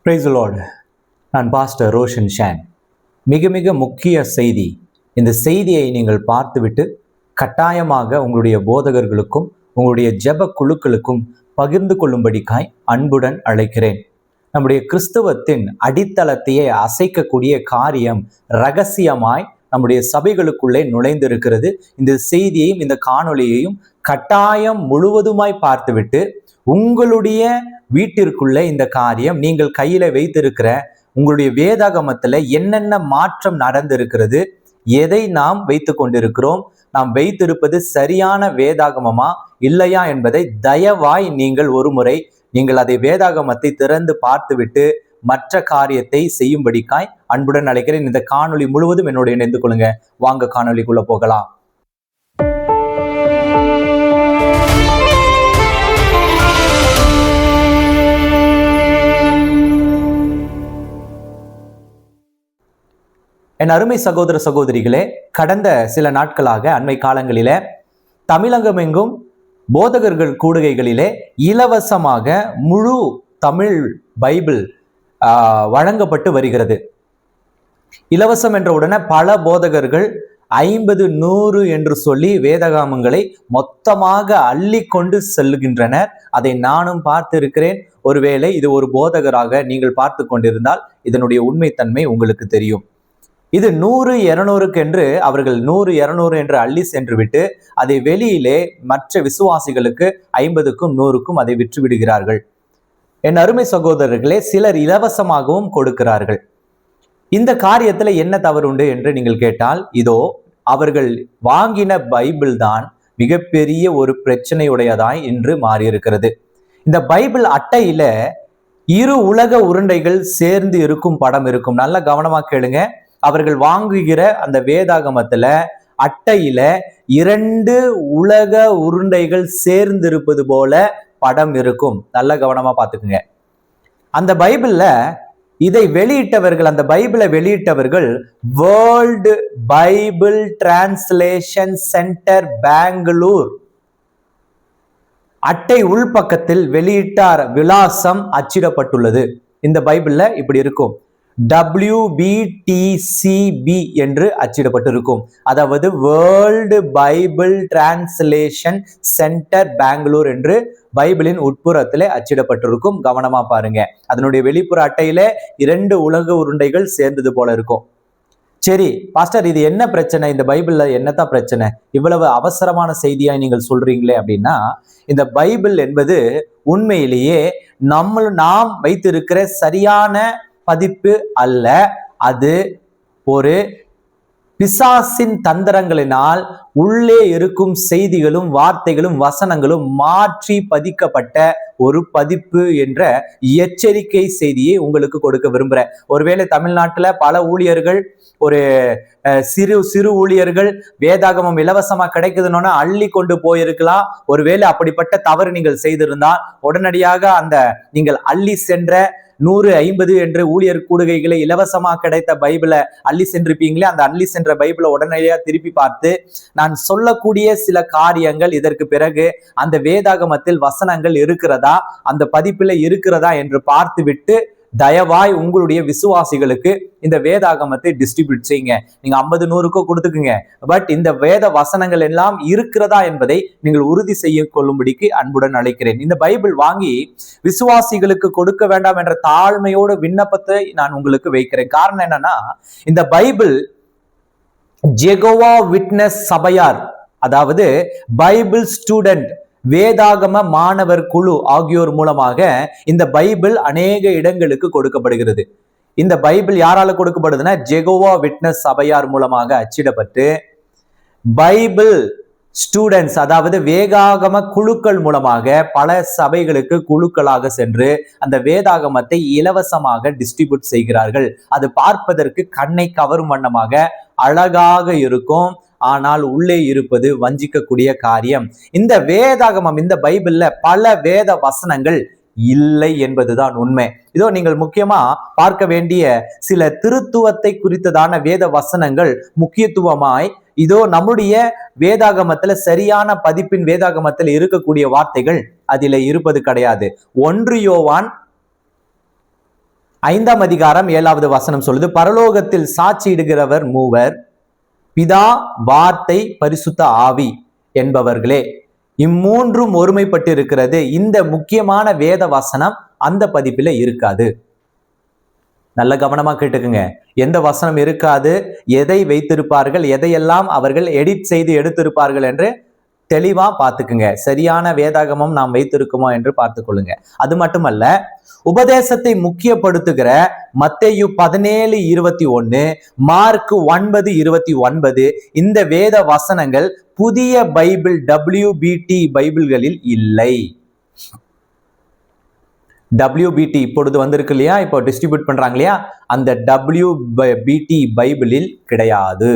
Praise the Lord. நான் pastor Roshan Shawn. மிக மிக முக்கிய செய்தி. இந்த செய்தியை நீங்கள் பார்த்துவிட்டு கட்டாயமாக உங்களுடைய போதகர்களுக்கும் உங்களுடைய ஜெப குழுக்களுக்கும் பகிர்ந்து கொள்ளும்படிக்காய் அன்புடன் அழைக்கிறேன். நம்முடைய கிறிஸ்தவத்தின் அடித்தளத்தையே அசைக்கக்கூடிய காரியம் ரகசியமாய் நம்முடைய சபைகளுக்குள்ளே நுழைந்திருக்கிறது. இந்த செய்தியையும் இந்த காணொளியையும் கட்டாயம் முழுவதுமாய் பார்த்துவிட்டு உங்களுடைய வீட்டிற்குள்ளே இந்த காரியம் நீங்கள் கையில வைத்திருக்கிற உங்களுடைய வேதாகமத்துல என்னென்ன மாற்றம் நடந்திருக்கிறது, எதை நாம் வைத்து கொண்டிருக்கிறோம், நாம் வைத்திருப்பது சரியான வேதாகமமா இல்லையா என்பதை தயவாய் நீங்கள் ஒரு முறை நீங்கள் அதை வேதாகமத்தை திறந்து பார்த்துவிட்டு மற்ற காரியத்தை செய்யும்படிக்காய் அன்புடன் அழைக்கிறேன். இந்த காணொளி முழுவதும் என்னோட இணைந்து கொள்ளுங்க. வாங்க காணொளிக்குள்ள போகலாம். என் அருமை சகோதர சகோதரிகளே, கடந்த சில நாட்களாக அண்மை காலங்களில தமிழகம் எங்கும் போதகர்கள் கூடுகைகளிலே இலவசமாக முழு தமிழ் பைபிள் வழங்கப்பட்டு வருகிறது. இலவசம் என்ற உடனே பல போதகர்கள் 50, 100 என்று சொல்லி வேதாகமங்களை மொத்தமாக அள்ளி கொண்டு செல்லுகின்றனர். அதை நானும் பார்த்திருக்கிறேன். ஒருவேளை இது ஒரு போதகராக நீங்கள் பார்த்து கொண்டிருந்தால் இதனுடைய உண்மைத்தன்மை உங்களுக்கு தெரியும். இது 100, 200 என்று அவர்கள் 100, 200 என்று அள்ளி சென்று விட்டு அதை வெளியிலே மற்ற விசுவாசிகளுக்கு 50க்கும் 100க்கும் அதை விற்று விடுகிறார்கள். என் அருமை சகோதரர்களே, சிலர் இலவசமாகவும் கொடுக்கிறார்கள். இந்த காரியத்துல என்ன தவறு உண்டு என்று நீங்கள் கேட்டால், இதோ அவர்கள் வாங்கின பைபிள் தான் மிகப்பெரிய ஒரு பிரச்சனையுடையதாய் இன்று மாறியிருக்கிறது. இந்த பைபிள் அட்டையில 2 உலக உருண்டைகள் சேர்ந்து இருக்கும் படம் இருக்கும். நல்ல கவனமா கேளுங்க. அவர்கள் வாங்குகிற அந்த வேதாகமத்துல அட்டையில 2 உலக உருண்டைகள் சேர்ந்து இருப்பது போல படம் இருக்கும். நல்ல கவனமா பார்த்துக்குங்க. அந்த பைபிள்ல இதை வெளியிட்டவர்கள், அந்த பைபிளை வெளியிட்டவர்கள் world Bible translation centre Bangalore. அட்டை உள்பக்கத்தில் வெளியிட்டார் விலாசம் அச்சிடப்பட்டுள்ளது. இந்த பைபிள்ல இப்படி இருக்கும். WBTCB என்று அச்சிடப்பட்டிருக்கும். அதாவது world Bible translation centre Bangalore என்று பைபிளின் உட்புறத்திலே அச்சிடப்பட்டிருக்கும். கவனமா பாருங்க. அதனுடைய வெளிப்புற அட்டையில 2 உலக உருண்டைகள் சேர்ந்தது போல இருக்கும். சரி பாஸ்டர், இது என்ன பிரச்சனை? இந்த பைபிள்ல என்னதான் பிரச்சனை? இவ்வளவு அவசரமான செய்தியா நீங்கள் சொல்றீங்களே அப்படின்னா, இந்த பைபிள் என்பது உண்மையிலேயே நாம் வைத்திருக்கிற சரியான பதிப்பு அல்ல. அது ஒரு பிசாசின் தந்திரங்களினால் உள்ளே இருக்கும் செய்திகளும் வார்த்தைகளும் வசனங்களும் மாற்றி பதிக்கப்பட்ட ஒரு பதிப்பு என்ற எச்சரிக்கை செய்தியை உங்களுக்கு கொடுக்க விரும்புகிறேன். ஒருவேளை தமிழ்நாட்டுல பல ஊழியர்கள், ஒரு சிறு ஊழியர்கள் வேதாகமம் இலவசமா கிடைக்குதுன்னு அள்ளி கொண்டு போயிருக்கலாம். ஒருவேளை அப்படிப்பட்ட தவறு நீங்கள் செய்திருந்தால் உடனடியாக அந்த நீங்கள் அள்ளி சென்ற 100, 50 என்று ஊழியர் கூடுகைகளை இலவசமா கிடைத்த பைபிளை அள்ளி சென்றிருப்பீங்களே, அந்த அள்ளி சென்ற பைபிளை உடனடியா திருப்பி பார்த்து நான் சொல்லக்கூடிய சில காரியங்கள் இதற்கு பிறகு அந்த வேதாகமத்தில் வசனங்கள் இருக்கிறதா, அந்த பதிப்பில் இருக்கிறதா என்று பார்த்துவிட்டு தயவாய் உங்களுடைய விசுவாசிகளுக்கு இந்த வேதாகமத்தை டிஸ்ட்ரிபியூட் செய்யுங்க. நீங்க 50, 100க்கோ கொடுத்துக்குங்க. பட் இந்த வேத வசனங்கள் எல்லாம் இருக்கிறதா என்பதை நீங்கள் உறுதி செய்ய கொள்ளும்படிக்கு அன்புடன் அழைக்கிறேன். இந்த பைபிள் வாங்கி விசுவாசிகளுக்கு கொடுக்க வேண்டாம் என்ற தாழ்மையோட விண்ணப்பத்தை நான் உங்களுக்கு வைக்கிறேன். காரணம் என்னன்னா, இந்த பைபிள் ஜெகோவா விட்னஸ் சபையார், அதாவது பைபிள் ஸ்டூடெண்ட், வேதாகம மாணவர் குழு ஆகியோர் மூலமாக இந்த பைபிள் அநேக இடங்களுக்கு கொடுக்கப்படுகிறது. இந்த பைபிள் யாரால கொடுக்கப்படுதுன்னா, ஜெகோவா விட்னஸ் சபையார் மூலமாக அச்சிடப்பட்டு பைபிள் ஸ்டூடெண்ட்ஸ், அதாவது வேதாகம குழுக்கள் மூலமாக பல சபைகளுக்கு குழுக்களாக சென்று அந்த வேதாகமத்தை இலவசமாக டிஸ்ட்ரிபியூட் செய்கிறார்கள். அது பார்ப்பதற்கு கண்ணை கவரும் வண்ணமாக அழகாக இருக்கும். ஆனால் உள்ளே இருப்பது வஞ்சிக்கக்கூடிய காரியம். இந்த வேதாகமம், இந்த பைபிள்ல பல வேத வசனங்கள் இல்லை என்பதுதான் உண்மை. இதோ நீங்கள் முக்கியமா பார்க்க வேண்டிய சில திருத்துவத்தை குறித்ததான வேத வசனங்கள் முக்கியத்துவமாய் இதோ நம்முடைய வேதாகமத்துல, சரியான பதிப்பின் வேதாகமத்தில் இருக்கக்கூடிய வார்த்தைகள் அதில இருப்பது கிடையாது. 1 யோவான் 5ஆம் அதிகாரம் 7வது வசனம் சொல்லுது, பரலோகத்தில் சாட்சியிடுகிறவர் மூவர், பிதா, வார்த்தை, பரிசுத்த ஆவி என்பவர்களே. இம்மூன்றும் ஒருமைப்பட்டு இருக்கிறது. இந்த முக்கியமான வேத வசனம் அந்த பதிப்பில இருக்காது. நல்ல கவனமா கேட்டுக்குங்க. எந்த வசனம் இருக்காது, எதை வைத்திருப்பார்கள், எதையெல்லாம் அவர்கள் எடிட் செய்து எடுத்திருப்பார்கள் என்று தெளிவா பார்த்துக்குங்க. சரியான வேதாகமம் நாம் வைத்திருக்குமோ என்று பார்த்துக்கொள்ளுங்க. அது மட்டுமல்ல, உபதேசத்தை முக்கியப்படுத்துகிற மத்தேயு 17:21, மார்க் 9:29 இந்த வேத வசனங்கள் புதிய பைபிள் WBT பைபிள்களில் இல்லை. WBT இப்பொழுது வந்திருக்கு இல்லையா, இப்போ டிஸ்ட்ரிபியூட் பண்றாங்க இல்லையா, அந்த WBT பைபிளில் கிடையாது.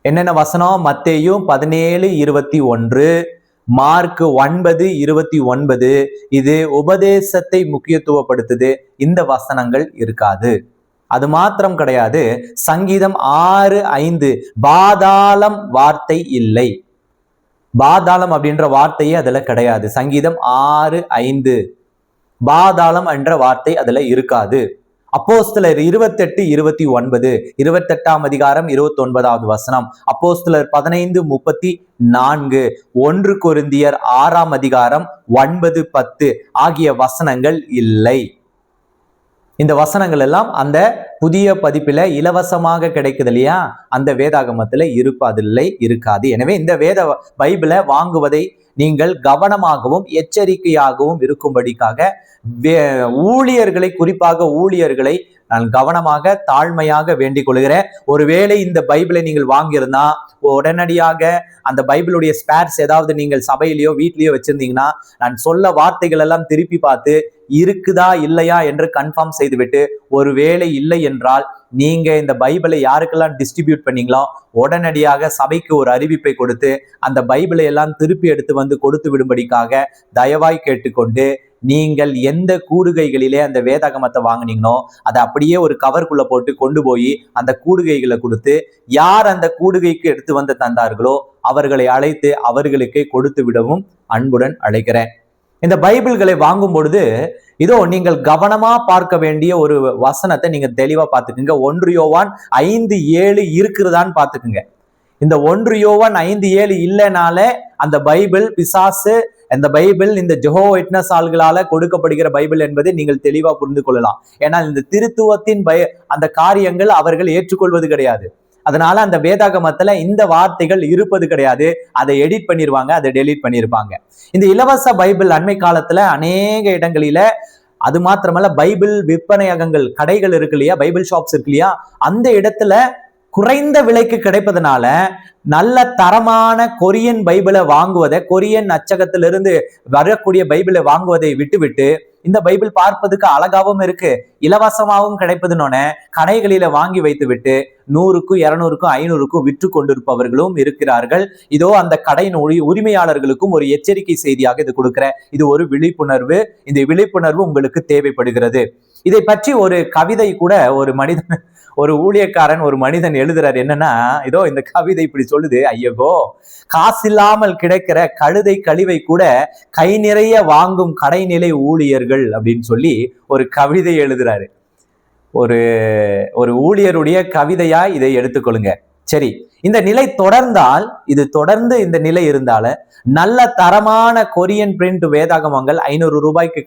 என்னென்ன வசனம்? மத்தேயு 17:21, மார்க் 9:29 இது உபதேசத்தை முக்கியத்துவப்படுத்துது. இந்த வசனங்கள் இருக்காது. அது மாத்திரம் கிடையாது, சங்கீதம் 6:5 பாதாளம் வார்த்தை இல்லை. பாதாளம் அப்படின்ற வார்த்தையே அதுல கிடையாது. சங்கீதம் 6:5 பாதாளம் என்ற வார்த்தை அதுல இருக்காது. அப்போஸ்தலர் 28:29, 28ஆம் அதிகாரம் 29வது வசனம், அப்போஸ்தலர் 15:34, 1 கொரிந்தியர் 6ஆம் அதிகாரம் 9-10 ஆகிய வசனங்கள் இல்லை. இந்த வசனங்கள் எல்லாம் அந்த புதிய பதிப்பில இலவசமாக கிடைக்குது இல்லையா, அந்த வேதாகமத்துல இருப்பதில்லை, இருக்காது. எனவே இந்த வேத பைபிளை வாங்குவதை நீங்கள் கவனமாகவும் எச்சரிக்கையாகவும் இருக்கும்படிக்காக ஊழியர்களை, குறிப்பாக ஊழியர்களை நான் கவனமாக தாழ்மையாக வேண்டிக் கொள்கிறேன். ஒருவேளை இந்த பைபிளை நீங்கள் வாங்கியிருந்தா உடனடியாக அந்த பைபிளுடைய ஸ்பேர்ஸ் ஏதாவது நீங்கள் சபையிலையோ வீட்லயோ வச்சிருந்தீங்கன்னா, நான் சொல்ல வார்த்தைகள் எல்லாம் திருப்பி பார்த்து இருக்குதா இல்லையா என்று கன்ஃபார்ம் செய்துவிட்டு, ஒருவேளை இல்லை என்றால் நீங்க இந்த பைபிளை யாருக்கெல்லாம் டிஸ்ட்ரிபியூட் பண்ணீங்களோ உடனடியாக சபைக்கு ஒரு அறிவிப்பை கொடுத்து அந்த பைபிளை எல்லாம் திருப்பி எடுத்து வந்து கொடுத்து விடும்படிக்காக தயவாய் கேட்டுக்கொண்டு, நீங்கள் எந்த கூடுகைகளிலே அந்த வேதாகமத்தை வாங்கினீங்களோ அதை அப்படியே ஒரு கவர்க்குள்ள போட்டு கொண்டு போய் அந்த கூடுகைகளை கொடுத்து, யார் அந்த கூடுகைக்கு எடுத்து வந்து தந்தார்களோ அவர்களை அழைத்து அவர்களுக்கு கொடுத்து விடவும் அன்புடன் அழைக்கிறேன். இந்த பைபிள்களை வாங்கும் பொழுது இதோ நீங்கள் கவனமா பார்க்க வேண்டிய ஒரு வசனத்தை நீங்க தெளிவா பார்த்துக்குங்க. 1 யோவான் 5:7 இருக்கிறதான்னு பார்த்துக்குங்க. இந்த 1 யோவான் 5:7 இல்லைனாலே அந்த பைபிள் பிசாசு, இந்த பைபிள் இந்த ஜெகோவா விட்னஸ் ஆள்களால கொடுக்கப்படுகிற பைபிள் என்பதை நீங்கள் தெளிவா புரிந்து கொள்ளலாம். ஏன்னா இந்த திருத்துவத்தின் அந்த காரியங்கள் அவர்கள் ஏற்றுக்கொள்வது கிடையாது. அதனால அந்த வேதாகமத்துல இந்த வார்த்தைகள் இருப்பது கிடையாது. அதை எடிட் பண்ணிருவாங்க, அதை டெலீட் பண்ணிருப்பாங்க. இந்த இலவச பைபிள் அண்மை காலத்துல அநேக இடங்களில, அது மாத்திரமல்ல பைபிள் விற்பனையகங்கள், கடைகள் இருக்கு இல்லையா, பைபிள் ஷாப்ஸ் இருக்கு இல்லையா, அந்த இடத்துல குறைந்த விலைக்கு கிடைப்பதனால நல்ல தரமான கொரியன் பைபிளை வாங்குவதை, கொரியன் அச்சகத்திலிருந்து வரக்கூடிய பைபிளை வாங்குவதை விட்டுவிட்டு இந்த பைபிள் பார்ப்பதுக்கு அழகாவும் இருக்கு, இலவசமாகவும் கிடைப்பதுன்னு கடைகளில வாங்கி வைத்து விட்டு 100க்கும் 200க்கும் 500க்கும் விற்று கொண்டிருப்பவர்களும் இருக்கிறார்கள். இதோ அந்த கடையின் உரிமையாளர்களுக்கும் ஒரு எச்சரிக்கை செய்தியாக இது கொடுக்கிற இது ஒரு விழிப்புணர்வு. இந்த விழிப்புணர்வு உங்களுக்கு தேவைப்படுகிறது. இதை பற்றி ஒரு கவிதை கூட ஒரு ஊழியக்காரன், ஒரு மனிதன் எழுதுறாரு. என்னன்னா, இதோ இந்த கவிதை இப்படி சொல்லுது, ஐயோ காசில்லாமல் கிடைக்கிற கழுதை கழிவை கூட கை நிறைய வாங்கும் கடைநிலை ஊழியர்கள் அப்படின்னு சொல்லி ஒரு கவிதை எழுதுறாரு. ஒரு ஊழியருடைய கவிதையா இதை எடுத்துக்கொள்ளுங்க. சரி, இந்த நிலை தொடர்ந்தால், இது தொடர்ந்து இந்த நிலை இருந்தால நல்ல தரமான கொரியன் பிரிண்ட் வேதாகமங்கள் 500 ரூபாய்க்கு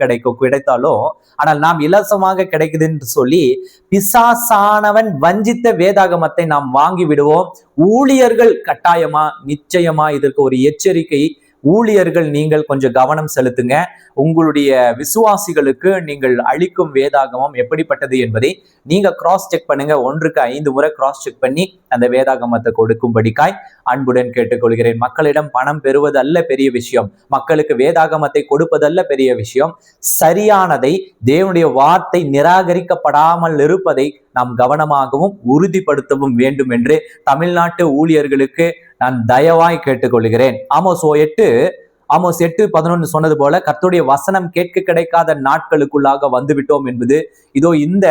கிடைத்தாலும், ஆனால் நாம் இலவசமாக கிடைக்குதுன்னு சொல்லி பிசாசானவன் வஞ்சித்த வேதாகமத்தை நாம் வாங்கி விடுவோம். ஊழியர்கள் கட்டாயமா, நிச்சயமா இதற்கு ஒரு எச்சரிக்கை. ஊழியர்கள் நீங்கள் கொஞ்சம் கவனம் செலுத்துங்க. உங்களுடைய விசுவாசிகளுக்கு நீங்கள் அளிக்கும் வேதாகமம் எப்படிப்பட்டது என்பதை நீங்க கிராஸ் செக் பண்ணுங்க. 1க்கு 5 முறை கிராஸ் செக் பண்ணி அந்த வேதாகமத்தை கொடுக்கும்படிக்காய் அன்புடன் கேட்டுக்கொள்கிறேன். மக்களிடம் பணம் பெறுவது அல்ல பெரிய விஷயம், மக்களுக்கு வேதாகமத்தை கொடுப்பதல்ல பெரிய விஷயம். சரியானதை, தேவனுடைய வார்த்தை நிராகரிக்கப்படாமல் இருப்பதை நாம் கவனமாகவும் உறுதிப்படுத்தவும் வேண்டும் என்று தமிழ்நாட்டு ஊழியர்களுக்கு நான் தயவாய் கேட்டுக்கொள்கிறேன். ஆமோஸ் 8:11 சொன்னது போல, கர்த்தருடைய வசனம் கேட்க கிடைக்காத நாட்களுக்குள்ளாக வந்துவிட்டோம் என்பது இதோ இந்த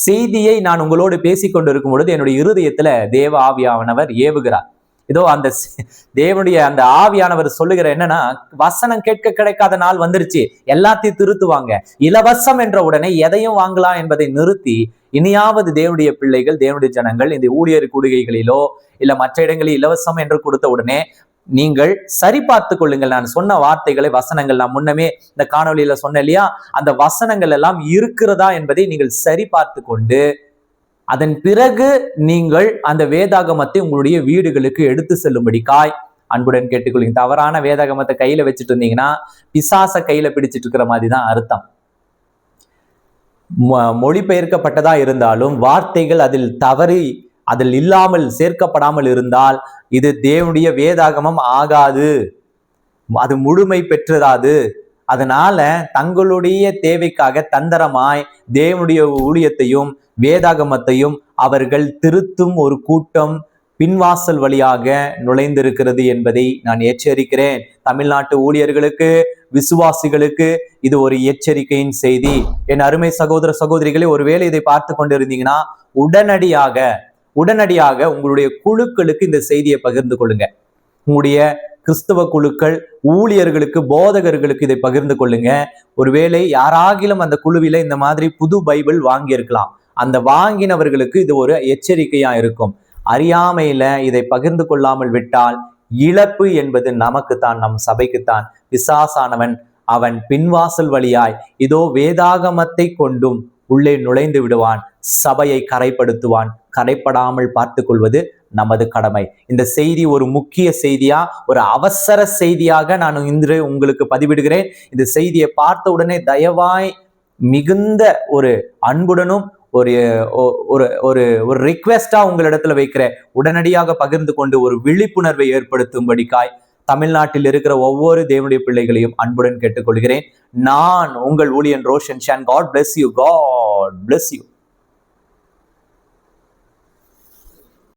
செய்தியை நான் உங்களோடு பேசிக்கொண்டிருக்கும் பொழுது என்னுடைய இருதயத்துல தேவ ஆவியானவர் ஏவுகிறார். இதோ அந்த தேவனுடைய அந்த ஆவியானவர் சொல்லுகிற என்னன்னா, வசனம் கேட்க கிடைக்காத நாள் வந்துருச்சு, எல்லாத்தையும் திருத்துவாங்க. இலவசம் என்ற உடனே எதையும் வாங்கலாம் என்பதை நிறுத்தி, இனியாவது தேவனுடைய பிள்ளைகள், தேவனுடைய ஜனங்கள் இந்த ஊழியர் கூடுகைகளிலோ இல்ல மற்ற இடங்களில் இலவசம் என்று கொடுத்த உடனே நீங்கள் சரி பார்த்து கொள்ளுங்கள். நான் சொன்ன வார்த்தைகளை, வசனங்கள், நான் முன்னமே இந்த காணொலியில சொன்னேன் இல்லையா, அந்த வசனங்கள் எல்லாம் இருக்கிறதா என்பதை நீங்கள் சரி பார்த்து கொண்டு அதன் பிறகு நீங்கள் அந்த வேதாகமத்தை உங்களுடைய வீடுகளுக்கு எடுத்து செல்லும்படிக்காய் அன்புடன் கேட்டுக்கொள்ளுங்க. தவறான வேதாகமத்தை கையில வச்சுட்டு இருந்தீங்கன்னா பிசாச கையில பிடிச்சிட்டு இருக்கிற மாதிரி தான் அர்த்தம். மொழிபெயர்க்கப்பட்டதா இருந்தாலும் வார்த்தைகள் அதில் இல்லாமல் சேர்க்கப்படாமல் இருந்தால் இது தேவனுடைய வேதாகமம் ஆகாது, அது முழுமை பெற்றதாது. அதனால தங்களுடைய தேவைக்காக தந்திரமாய் தேவனுடைய ஊழியத்தையும் வேதாகமத்தையும் அவர்கள் திருத்தும் ஒரு கூட்டம் பின்வாசல் வழியாக நுழைந்திருக்கிறது என்பதை நான் எச்சரிக்கிறேன். தமிழ்நாட்டு ஊழியர்களுக்கு, விசுவாசிகளுக்கு இது ஒரு எச்சரிக்கையின் செய்தி. என் அருமை சகோதர சகோதரிகளே, ஒருவேளை இதை பார்த்து கொண்டிருந்தீங்கன்னா உடனடியாக உங்களுடைய குழுக்களுக்கு இந்த செய்தியை பகிர்ந்து கொள்ளுங்க. உங்களுடைய கிறிஸ்தவ குழுக்கள், ஊழியர்களுக்கு, போதகர்களுக்கு இதை பகிர்ந்து கொள்ளுங்க. ஒருவேளை யாராகிலும் அந்த குழுவில இந்த மாதிரி புது பைபிள் வாங்கி இருக்கலாம், அந்த வாங்கினவர்களுக்கு இது ஒரு எச்சரிக்கையா இருக்கும். அறியாமையில இதை பகிர்ந்து கொள்ளாமல் விட்டால் இழப்பு என்பது நமக்குத்தான், நம் சபைக்குத்தான். பிசாசானவன் அவன் பின்வாசல் வழியாய் இதோ வேதாகமத்தை கொண்டும் உள்ளே நுழைந்து விடுவான், சபையை கரைப்படுத்துவான். கரைப்படாமல் பார்த்து கொள்வது நமது கடமை. இந்த செய்தி ஒரு முக்கிய செய்தியா, ஒரு அவசர செய்தியாக நான் இன்று உங்களுக்கு பதிவிடுகிறேன். இந்த செய்தியை பார்த்த உடனே தயவாய் மிகுந்த ஒரு அன்புடனும் ஒரு ஒரு ஒரு ஒரு ரிக்வெஸ்டா உங்களிடத்துல வைக்கிற, உடனடியாக பகிர்ந்து கொண்டு ஒரு விழிப்புணர்வை ஏற்படுத்தும்படிக்காய் தமிழ்நாட்டில் இருக்கிற ஒவ்வொரு தேவனுடைய பிள்ளைகளையும் அன்புடன் கேட்டுக்கொள்கிறேன். நான் உங்கள் ஊழியன் Roshan Shan. God bless you. God bless you.